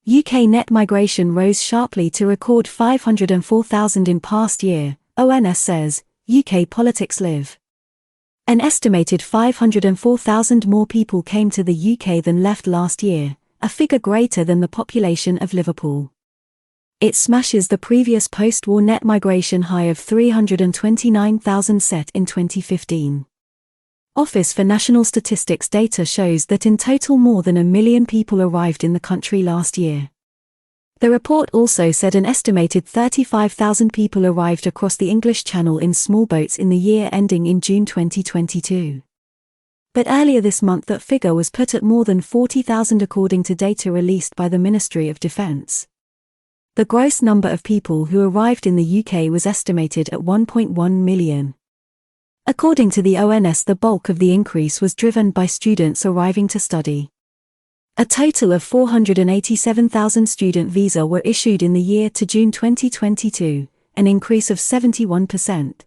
UK net migration rose sharply to record 504,000 in past year, ONS says, UK Politics Live. An estimated 504,000 more people came to the UK than left last year, a figure greater than the population of Liverpool. It smashes the previous post-war net migration high of 329,000 set in 2015. Office for National Statistics data shows that in total more than 1 million people arrived in the country last year. The report also said an estimated 35,000 people arrived across the English Channel in small boats in the year ending in June 2022. But earlier this month that figure was put at more than 40,000 according to data released by the Ministry of Defence. The gross number of people who arrived in the UK was estimated at 1.1 million. According to the ONS, the bulk of the increase was driven by students arriving to study. A total of 487,000 student visas were issued in the year to June 2022, an increase of 71%.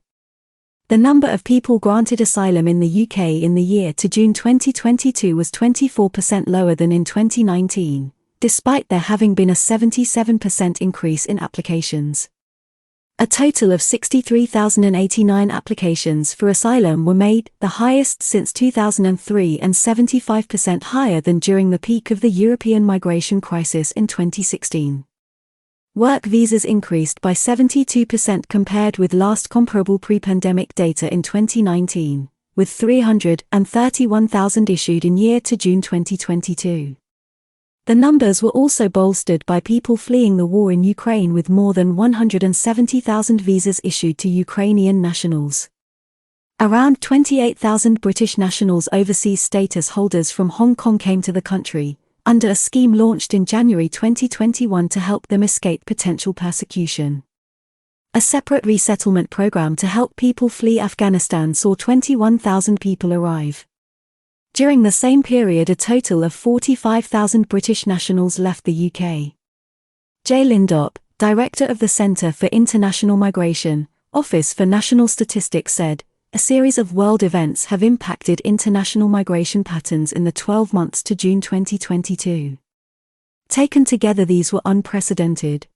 The number of people granted asylum in the UK in the year to June 2022 was 24% lower than in 2019, despite there having been a 77% increase in applications. A total of 63,089 applications for asylum were made, the highest since 2003 and 75% higher than during the peak of the European migration crisis in 2016. Work visas increased by 72% compared with last comparable pre-pandemic data in 2019, with 331,000 issued in year to June 2022. The numbers were also bolstered by people fleeing the war in Ukraine, with more than 170,000 visas issued to Ukrainian nationals. Around 28,000 British nationals overseas status holders from Hong Kong came to the country, under a scheme launched in January 2021 to help them escape potential persecution. A separate resettlement program to help people flee Afghanistan saw 21,000 people arrive. During the same period, a total of 45,000 British nationals left the UK. Jay Lindop, director of the Centre for International Migration, Office for National Statistics, said, "A series of world events have impacted international migration patterns in the 12 months to June 2022. Taken together, these were unprecedented.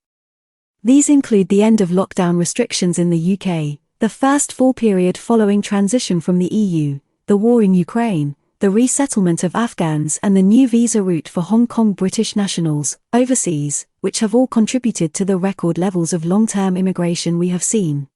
These include the end of lockdown restrictions in the UK, the first full period following transition from the EU, the war in Ukraine, the resettlement of Afghans, and the new visa route for Hong Kong British nationals overseas, which have all contributed to the record levels of long-term immigration we have seen."